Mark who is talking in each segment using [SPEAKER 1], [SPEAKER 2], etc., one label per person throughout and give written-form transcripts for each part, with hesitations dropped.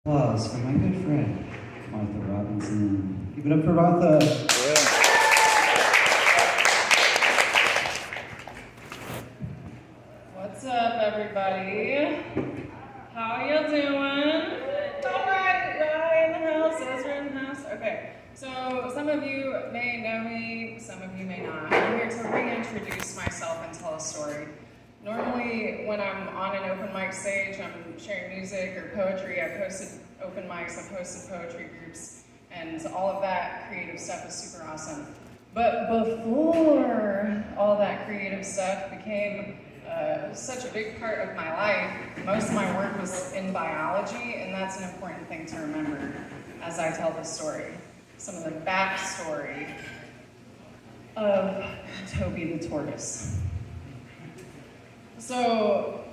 [SPEAKER 1] Applause for my good friend, Martha Robinson. Give it up for Martha. Yeah.
[SPEAKER 2] What's up, everybody? How y'all doing? All right, Rye in the house, Ezra in the house. Okay, so some of you may know me, some of you may not. I'm here to reintroduce myself and tell a story. Normally, when I'm on an open mic stage, I'm sharing music or poetry. I've hosted open mics, I've hosted poetry groups, and all of that creative stuff is super awesome. But before all that creative stuff became such a big part of my life, most of my work was in biology, and that's an important thing to remember as I tell this story. Some of the backstory of Toby the Tortoise. So,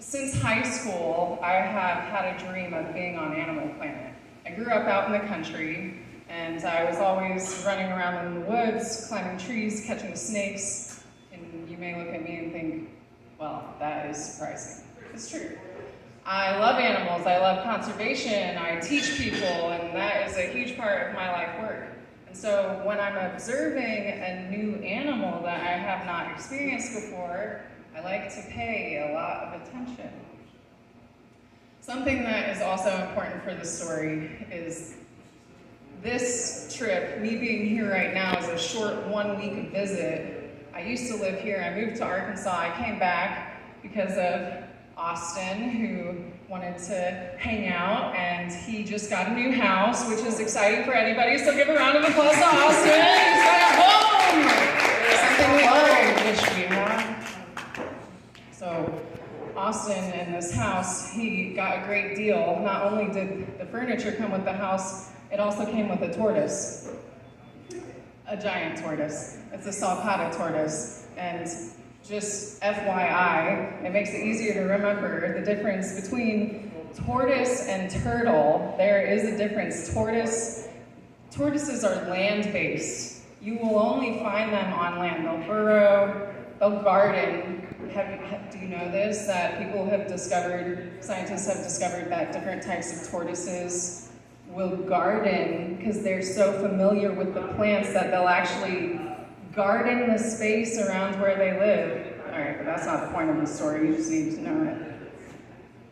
[SPEAKER 2] since high school, I have had a dream of being on Animal Planet. I grew up out in the country, and I was always running around in the woods, climbing trees, catching snakes, and you may look at me and think, well, that is surprising. It's true. I love animals, I love conservation, I teach people, and that is a huge part of my life work. And so when I'm observing a new animal that I have not experienced before, I like to pay a lot of attention. Something that is also important for this story is this trip, me being here right now, is a short 1 week visit. I used to live here, I moved to Arkansas, I came back because of Austin, who wanted to hang out, and he just got a new house, which is exciting for anybody, so give a round of applause to Austin. He's got a home! Something we all wish we had. So Austin in this house, he got a great deal. Not only did the furniture come with the house, it also came with a tortoise. A giant tortoise. It's a sulcata tortoise. And just FYI, it makes it easier to remember the difference between tortoise and turtle. There is a difference. Tortoises are land-based. You will only find them on land. They'll burrow, they'll garden. Do you know this? That scientists have discovered that different types of tortoises will garden because they're so familiar with the plants that they'll actually garden the space around where they live. All right, but that's not the point of the story, you just need to know it.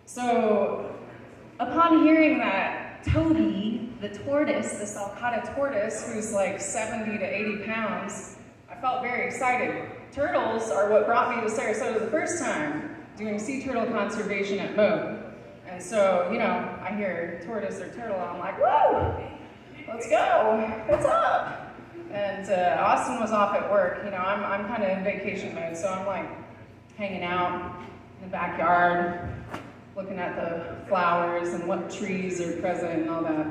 [SPEAKER 2] So, upon hearing that Toby, the tortoise, the sulcata tortoise, who's like 70 to 80 pounds, I felt very excited. Turtles are what brought me to Sarasota the first time, doing sea turtle conservation at Moab. And so, I hear tortoise or turtle, and I'm like, whoa, let's go, what's up? And Austin was off at work. I'm kind of in vacation mode, so I'm like hanging out in the backyard, looking at the flowers and what trees are present and all that.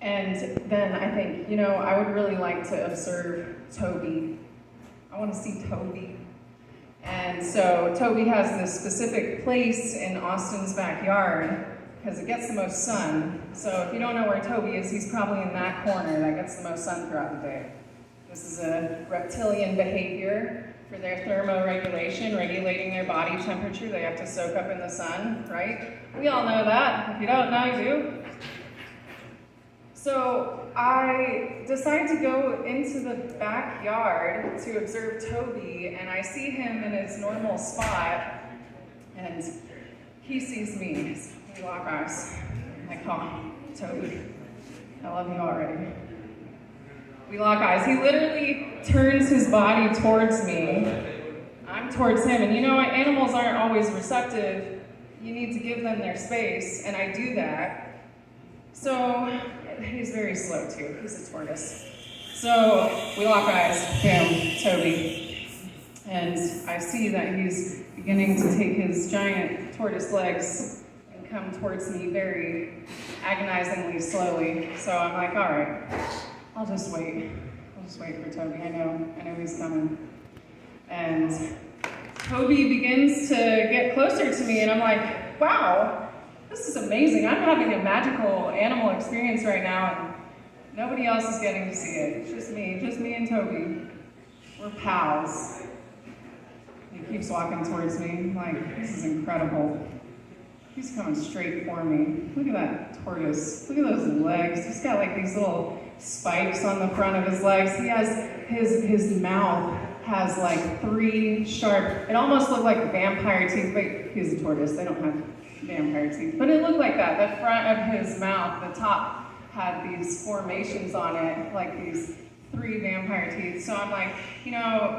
[SPEAKER 2] And then I think, I would really like to observe Toby. I want to see Toby. And so Toby has this specific place in Austin's backyard because it gets the most sun. So if you don't know where Toby is, he's probably in that corner that gets the most sun throughout the day. This is a reptilian behavior for their thermoregulation, regulating their body temperature. They have to soak up in the sun, right? We all know that. If you don't know, you do. So I decide to go into the backyard to observe Toby, and I see him in his normal spot, and he sees me. We lock eyes. I'm like, oh, Toby, I love you already. We lock eyes. He literally turns his body towards me. I'm towards him, and you know what? Animals aren't always receptive. You need to give them their space, and I do that. So he's very slow too, he's a tortoise. So we lock eyes, boom, Toby. And I see that he's beginning to take his giant tortoise legs and come towards me very agonizingly slowly. So I'm like, all right, I'll just wait. I'll just wait for Toby, I know he's coming. And Toby begins to get closer to me, and I'm like, wow, this is amazing. I'm having a magical animal experience right now, and nobody else is getting to see it. It's just me and Toby. We're pals. He keeps walking towards me. I'm like, this is incredible. He's coming straight for me. Look at that tortoise. Look at those legs. He's got like these little spikes on the front of his legs. He has, his mouth has like 3 sharp, it almost looked like vampire teeth, but he's a tortoise, they don't have vampire teeth. But it looked like that. The front of his mouth, the top, had these formations on it, like these 3 vampire teeth. So I'm like,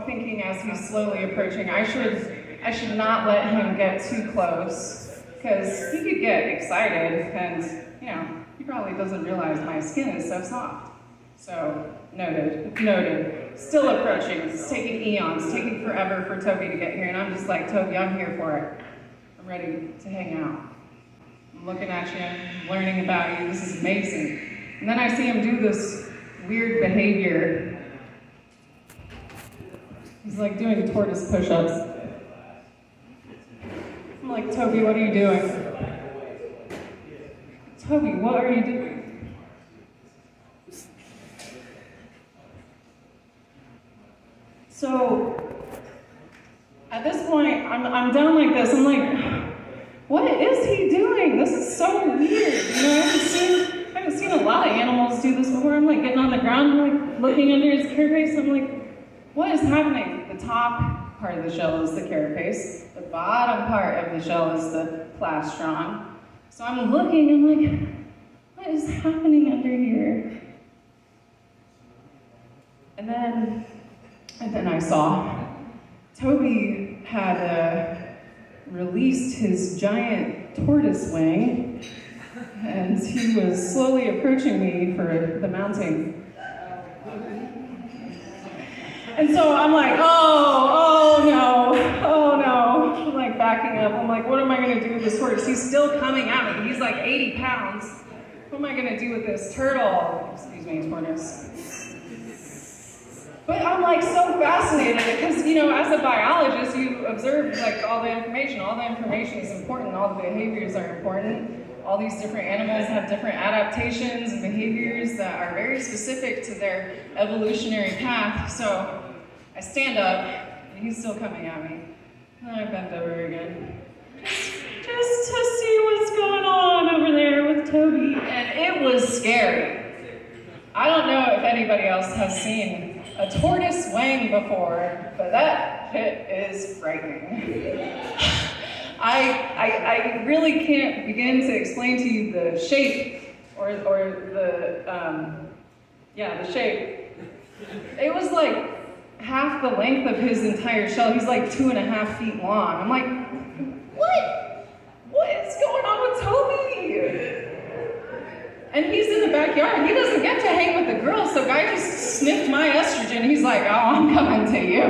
[SPEAKER 2] thinking as he's slowly approaching, I should not let him get too close, because he could get excited, and he probably doesn't realize my skin is so soft. So, noted. Still approaching. It's taking eons, taking forever for Toby to get here, and I'm just like, Toby, I'm here for it. I'm ready to hang out. I'm looking at you, I'm learning about you, this is amazing. And then I see him do this weird behavior. He's like doing tortoise push-ups. I'm like, Toby, what are you doing? Toby, what are you doing? So, at this point, I'm down like this. I'm like, what is he doing? This is so weird. I haven't seen a lot of animals do this before. I'm like getting on the ground, like looking under his carapace. I'm like, what is happening? The top part of the shell is the carapace. The bottom part of the shell is the plastron. So I'm looking, I'm like, what is happening under here? And then I saw Toby had released his giant tortoise wing, and he was slowly approaching me for the mounting. And so I'm like, oh no. I'm like backing up. I'm like, what am I gonna do with this tortoise? He's still coming at me. He's like 80 pounds. What am I gonna do with this turtle? Excuse me, tortoise. But I'm like so fascinated because, as a biologist, you observe like all the information. All the information is important. All the behaviors are important. All these different animals have different adaptations and behaviors that are very specific to their evolutionary path. So I stand up, and he's still coming at me. And I bend over again, just to see what's going on over there with Toby. And it was scary. I don't know if anybody else has seen a tortoise wing before, but that shit is frightening. I really can't begin to explain to you the shape or the shape. It was like half the length of his entire shell. He's like 2.5 feet long. I'm like, what is going on with Toby? And he's in the backyard. He doesn't get to hang with the girls, so guy just sniffed my estrogen. He's like, oh, I'm coming to you.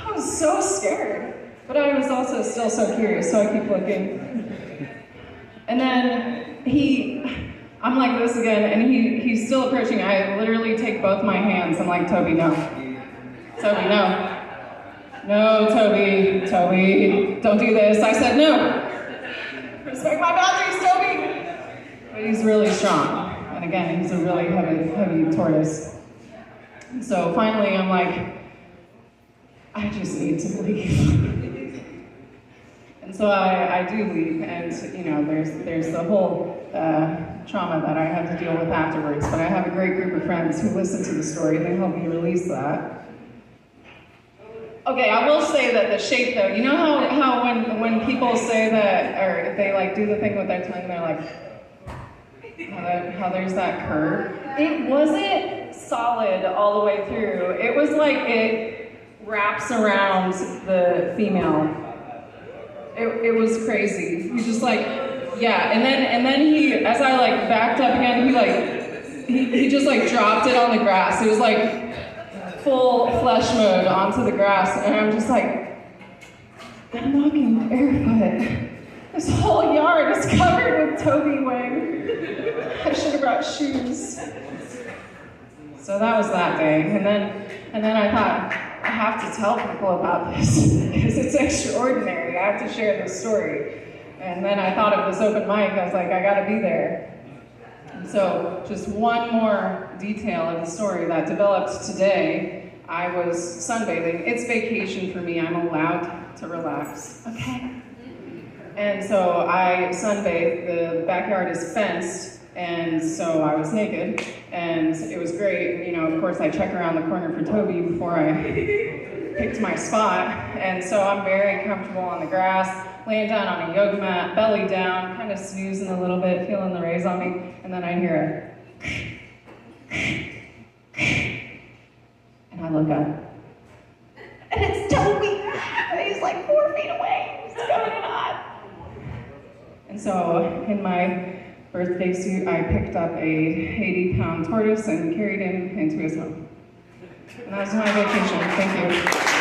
[SPEAKER 2] I was so scared. But I was also still so curious, so I keep looking. And then I'm like this again, and he's still approaching. I literally take both my hands. I'm like, Toby, no. Toby, no. No, Toby, don't do this. I said no. Respect my boundaries, Toby. But he's really strong. And again, he's a really heavy tortoise. So finally, I'm like, I just need to leave. And so I do leave, and there's the whole trauma that I had to deal with afterwards. But I have a great group of friends who listen to the story, and they help me release that. Okay, I will say that the shape, though, you know how when people say that, or they like do the thing with their tongue, they're like, how there's that curve. It wasn't solid all the way through. It was like it wraps around the female. It was crazy. He just like, yeah, and then he, as I like backed up again, he just like dropped it on the grass. It was like full flesh mode onto the grass, and I'm just like, I'm walking barefoot. This whole yard is covered with Toby wing. I should have brought shoes. So that was that day, and then I thought, I have to tell people about this because it's extraordinary. I have to share this story. And then I thought of this open mic. I was like, I gotta be there. And so just one more detail of the story that developed today. I was sunbathing. It's vacation for me. I'm allowed to relax. Okay? And so I sunbathed. The backyard is fenced, and so I was naked, and it was great. You know, of course, I check around the corner for Toby before I picked my spot, and so I'm very comfortable on the grass, laying down on a yoga mat, belly down, kind of snoozing a little bit, feeling the rays on me, and then I hear and I look up, and it's Toby! And he's like 4 feet away. What's going on? And so in my birthday suit, I picked up a 80-pound tortoise and carried him into his home. And that was my vacation. Thank you.